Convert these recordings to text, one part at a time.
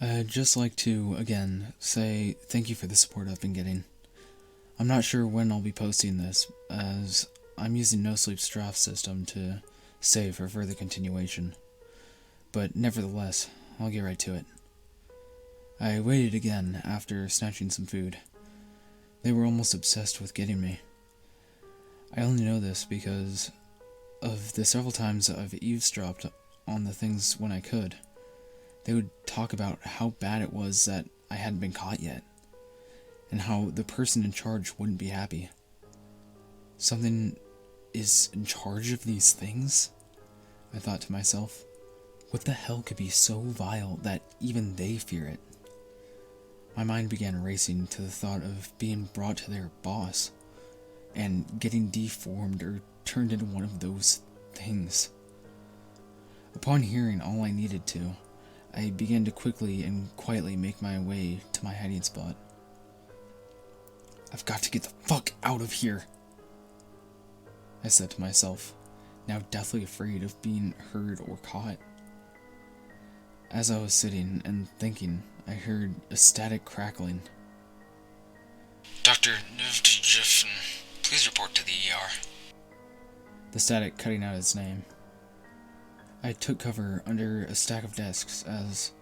I'd just like to, again, say thank you for the support I've been getting. I'm not sure when I'll be posting this, as I'm using No Sleep's draft system to save for further continuation. But nevertheless, I'll get right to it. I waited again after snatching some food. They were almost obsessed with getting me. I only know this because of the several times I've eavesdropped on the things when I could. They would talk about how bad it was that I hadn't been caught yet, and how the person in charge wouldn't be happy. Something is in charge of these things? I thought to myself. What the hell could be so vile that even they fear it? My mind began racing to the thought of being brought to their boss, and getting deformed or turned into one of those things. Upon hearing all I needed to, I began to quickly and quietly make my way to my hiding spot. I've got to get the fuck out of here, I said to myself, now deathly afraid of being heard or caught. As I was sitting and thinking, I heard a static crackling. Dr. Nuvdjifn, please report to the ER. The static cutting out his name. I took cover under a stack of desks as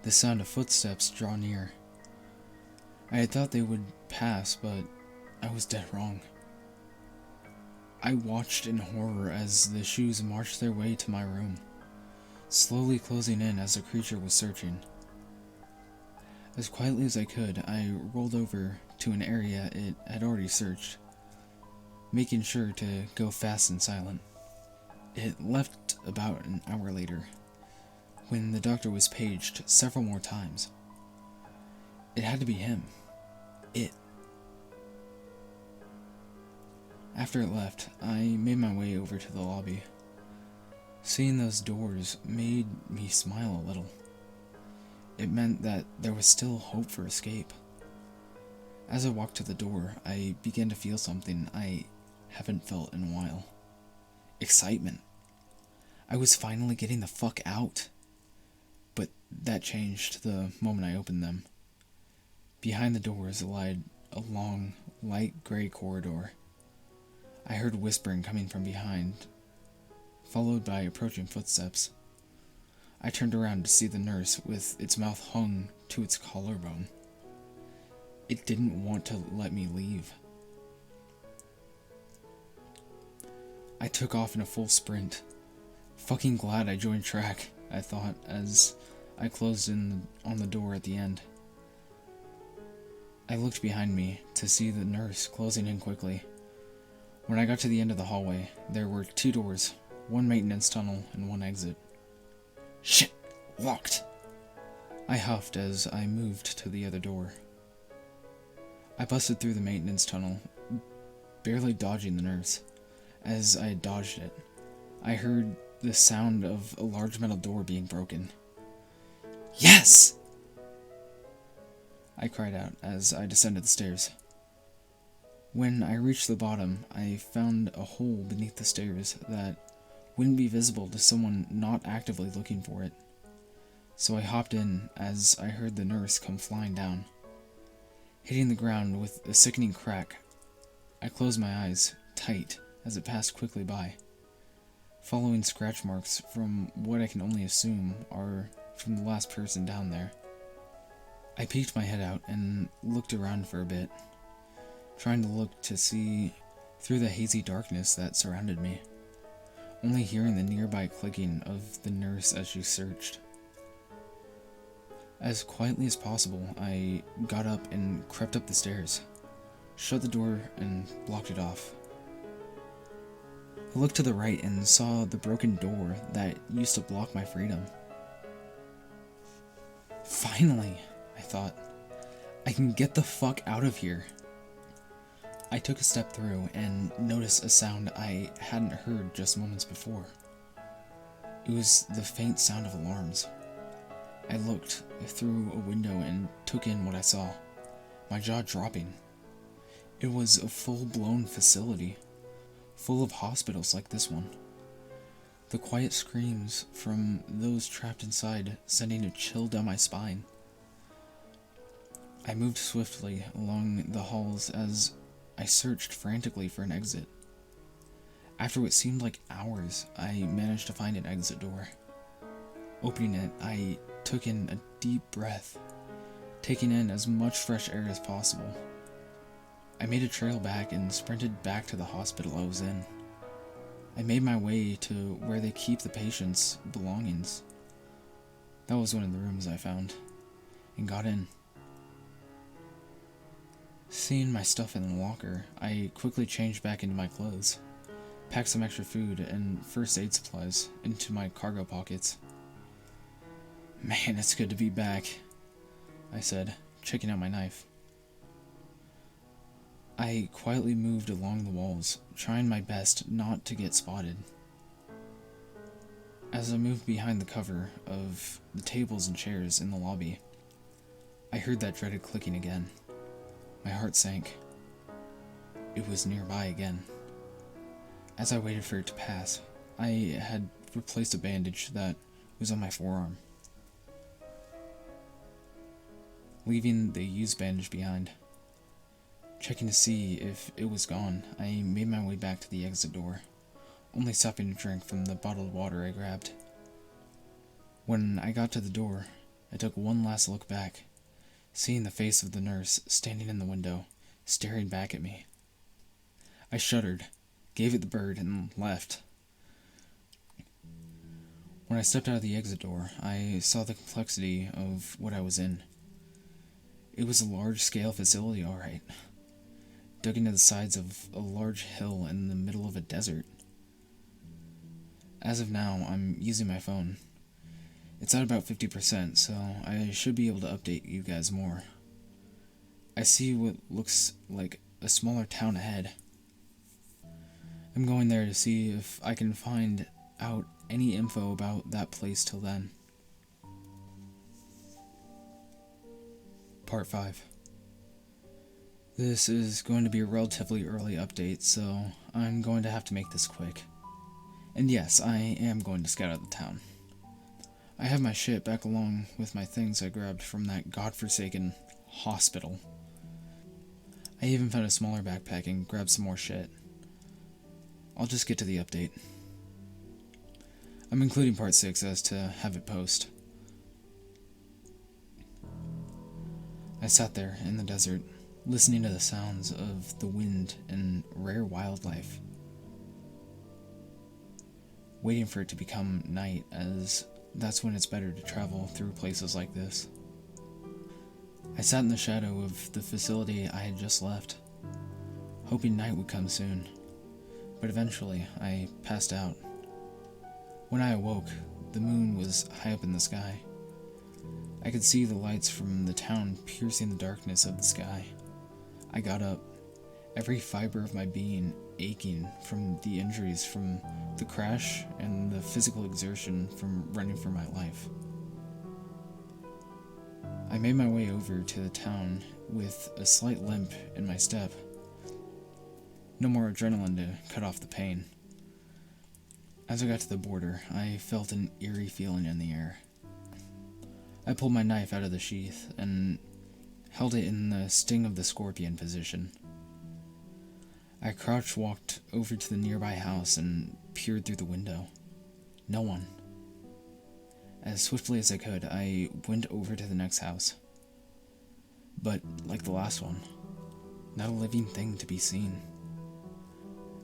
the sound of footsteps drew near. I had thought they would pass, but I was dead wrong. I watched in horror as the shoes marched their way to my room, slowly closing in as the creature was searching. As quietly as I could, I rolled over to an area it had already searched, making sure to go fast and silent. It left about an hour later, when the doctor was paged several more times. It had to be him. It. After it left, I made my way over to the lobby. Seeing those doors made me smile a little. It meant that there was still hope for escape. As I walked to the door, I began to feel something I haven't felt in a while. Excitement. I was finally getting the fuck out. But that changed the moment I opened them. Behind the doors lied a long, light gray corridor. I heard whispering coming from behind, followed by approaching footsteps. I turned around to see the nurse with its mouth hung to its collarbone. It didn't want to let me leave. I took off in a full sprint. Fucking glad I joined track, I thought, as I closed in on the door at the end. I looked behind me to see the nurse closing in quickly. When I got to the end of the hallway, there were 2 doors, one maintenance tunnel and one exit. Shit! Locked! I huffed as I moved to the other door. I busted through the maintenance tunnel, barely dodging the nurse. As I dodged it, I heard the sound of a large metal door being broken. Yes! I cried out as I descended the stairs. When I reached the bottom, I found a hole beneath the stairs that wouldn't be visible to someone not actively looking for it. So I hopped in as I heard the nurse come flying down, hitting the ground with a sickening crack. I closed my eyes tight as it passed quickly by, following scratch marks from what I can only assume are from the last person down there. I peeked my head out and looked around for a bit, trying to look to see through the hazy darkness that surrounded me, only hearing the nearby clicking of the nurse as she searched. As quietly as possible, I got up and crept up the stairs, shut the door, and blocked it off. I looked to the right and saw the broken door that used to block my freedom. Finally, I thought, I can get the fuck out of here. I took a step through and noticed a sound I hadn't heard just moments before. It was the faint sound of alarms. I looked through a window and took in what I saw, my jaw dropping. It was a full-blown facility, full of hospitals like this one. The quiet screams from those trapped inside sending a chill down my spine. I moved swiftly along the halls as I searched frantically for an exit. After what seemed like hours, I managed to find an exit door. Opening it, I took in a deep breath, taking in as much fresh air as possible. I made a trail back and sprinted back to the hospital I was in. I made my way to where they keep the patient's belongings. That was one of the rooms I found, and got in. Seeing my stuff in the locker, I quickly changed back into my clothes, packed some extra food and first aid supplies into my cargo pockets. "Man, it's good to be back," I said, checking out my knife. I quietly moved along the walls, trying my best not to get spotted. As I moved behind the cover of the tables and chairs in the lobby, I heard that dreaded clicking again. My heart sank. It was nearby again. As I waited for it to pass, I had replaced a bandage that was on my forearm, leaving the used bandage behind. Checking to see if it was gone, I made my way back to the exit door, only stopping to drink from the bottled water I grabbed. When I got to the door, I took one last look back, seeing the face of the nurse standing in the window, staring back at me. I shuddered, gave it the bird, and left. When I stepped out of the exit door, I saw the complexity of what I was in. It was a large-scale facility, all right, dug into the sides of a large hill in the middle of a desert. As of now, I'm using my phone. It's at about 50%, so I should be able to update you guys more. I see what looks like a smaller town ahead. I'm going there to see if I can find out any info about that place till then. Part 5. This is going to be a relatively early update, so I'm going to have to make this quick. And yes, I am going to scout out the town. I have my shit back along with my things I grabbed from that godforsaken hospital. I even found a smaller backpack and grabbed some more shit. I'll just get to the update. I'm including part 6 as to have it post. I sat there in the desert, listening to the sounds of the wind and rare wildlife, waiting for it to become night, as that's when it's better to travel through places like this. I sat in the shadow of the facility I had just left, hoping night would come soon, but eventually I passed out. When I awoke, the moon was high up in the sky. I could see the lights from the town piercing the darkness of the sky. I got up, every fiber of my being aching from the injuries from the crash and the physical exertion from running for my life. I made my way over to the town with a slight limp in my step. No more adrenaline to cut off the pain. As I got to the border, I felt an eerie feeling in the air. I pulled my knife out of the sheath and held it in the sting of the scorpion position. I crouch-walked over to the nearby house and peered through the window. No one. As swiftly as I could, I went over to the next house. But, like the last one, not a living thing to be seen.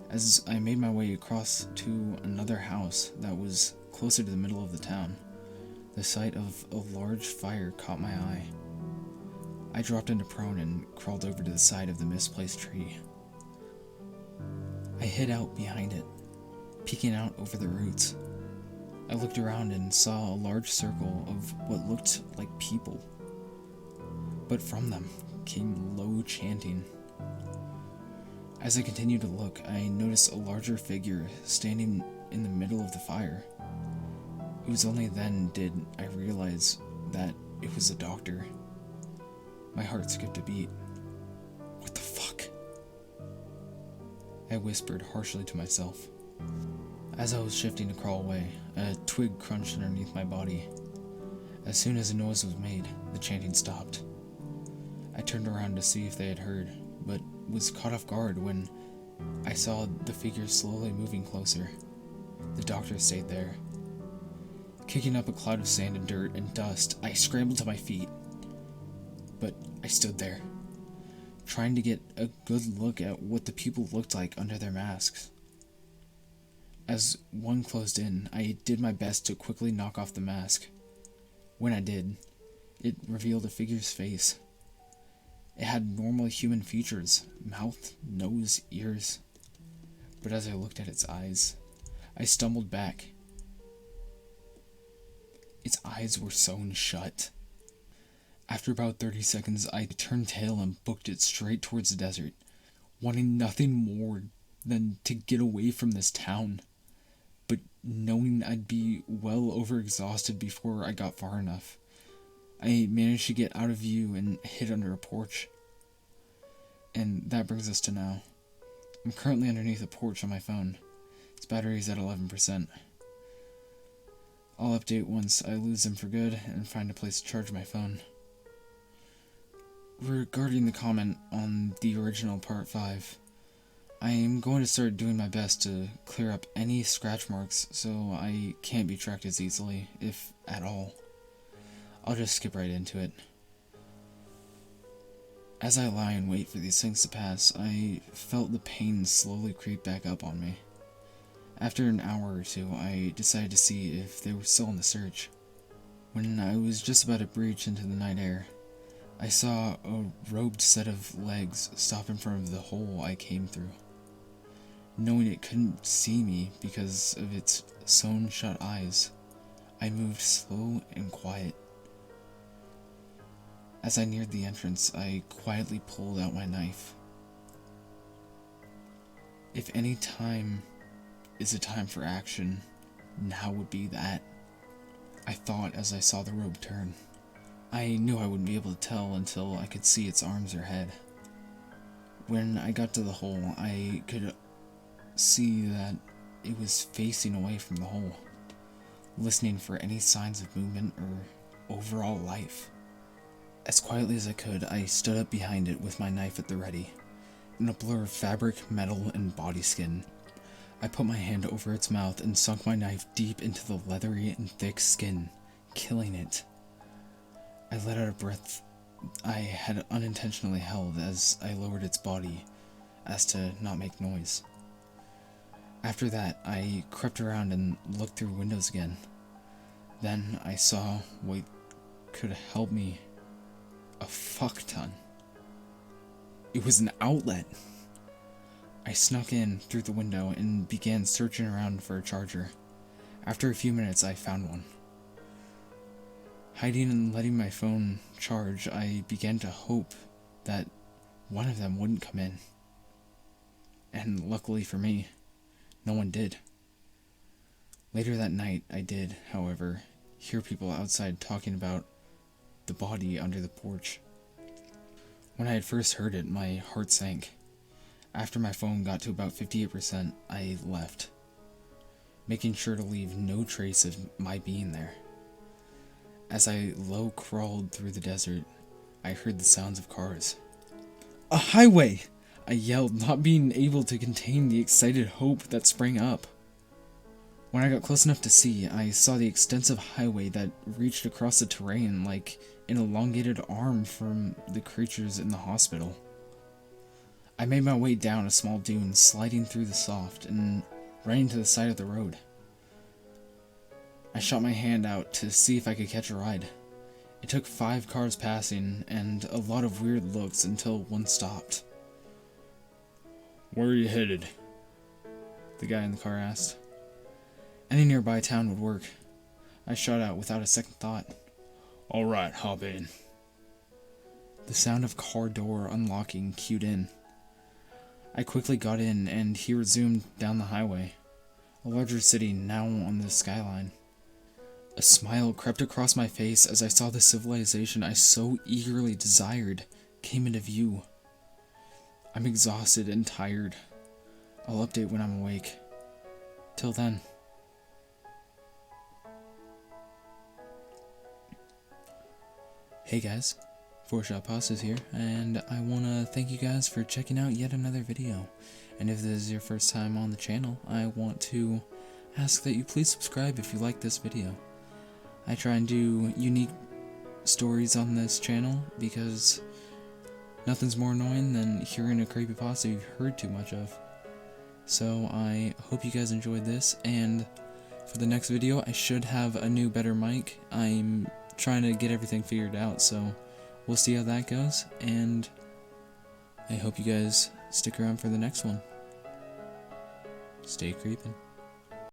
As I made my way across to another house that was closer to the middle of the town, the sight of a large fire caught my eye. I dropped into prone and crawled over to the side of the misplaced tree. I hid out behind it, peeking out over the roots. I looked around and saw a large circle of what looked like people, but from them came low chanting. As I continued to look, I noticed a larger figure standing in the middle of the fire. It was only then did I realize that it was a doctor. My heart skipped a beat. What the fuck? I whispered harshly to myself. As I was shifting to crawl away, a twig crunched underneath my body. As soon as a noise was made, the chanting stopped. I turned around to see if they had heard, but was caught off guard when I saw the figure slowly moving closer. The doctor stayed there. Kicking up a cloud of sand and dirt and dust, I scrambled to my feet. But I stood there, trying to get a good look at what the people looked like under their masks. As one closed in, I did my best to quickly knock off the mask. When I did, it revealed a figure's face. It had normal human features, mouth, nose, ears. But as I looked at its eyes, I stumbled back. Its eyes were sewn shut. After about 30 seconds, I turned tail and booked it straight towards the desert, wanting nothing more than to get away from this town, but knowing I'd be well overexhausted before I got far enough. I managed to get out of view and hid under a porch. And that brings us to now. I'm currently underneath a porch on my phone. Its battery is at 11%. I'll update once I lose them for good and find a place to charge my phone. Regarding the comment on the original Part 5, I am going to start doing my best to clear up any scratch marks so I can't be tracked as easily, if at all. I'll just skip right into it. As I lie and wait for these things to pass, I felt the pain slowly creep back up on me. After an hour or two, I decided to see if they were still on the search. When I was just about to breach into the night air, I saw a robed set of legs stop in front of the hole I came through. Knowing it couldn't see me because of its sewn shut eyes, I moved slow and quiet. As I neared the entrance, I quietly pulled out my knife. If any time is a time for action, now would be that, I thought as I saw the robe turn. I knew I wouldn't be able to tell until I could see its arms or head. When I got to the hole, I could see that it was facing away from the hole, listening for any signs of movement or overall life. As quietly as I could, I stood up behind it with my knife at the ready. In a blur of fabric, metal, and body skin, I put my hand over its mouth and sunk my knife deep into the leathery and thick skin, killing it. I let out a breath I had unintentionally held as I lowered its body, as to not make noise. After that, I crept around and looked through windows again. Then I saw what could help me a fuck ton. It was an outlet. I snuck in through the window and began searching around for a charger. After a few minutes, I found one. Hiding and letting my phone charge, I began to hope that one of them wouldn't come in. And luckily for me, no one did. Later that night, I did, however, hear people outside talking about the body under the porch. When I had first heard it, my heart sank. After my phone got to about 58%, I left, making sure to leave no trace of my being there. As I low crawled through the desert, I heard the sounds of cars. "A highway!" I yelled, not being able to contain the excited hope that sprang up. When I got close enough to see, I saw the extensive highway that reached across the terrain like an elongated arm from the creatures in the hospital. I made my way down a small dune, sliding through the soft and running to the side of the road. I shot my hand out to see if I could catch a ride. It took 5 cars passing and a lot of weird looks until one stopped. "Where are you headed?" the guy in the car asked. "Any nearby town would work," I shot out without a second thought. "Alright, hop in." The sound of car door unlocking cued in. I quickly got in and he resumed down the highway, a larger city now on the skyline. A smile crept across my face as I saw the civilization I so eagerly desired came into view. I'm exhausted and tired. I'll update when I'm awake. Till then. Hey guys, Four Shot Pastas here, and I want to thank you guys for checking out yet another video. And if this is your first time on the channel, I want to ask that you please subscribe if you like this video. I try and do unique stories on this channel because nothing's more annoying than hearing a creepypasta you've heard too much of. So I hope you guys enjoyed this, and for the next video I should have a new better mic. I'm trying to get everything figured out, so we'll see how that goes, and I hope you guys stick around for the next one. Stay creepin'.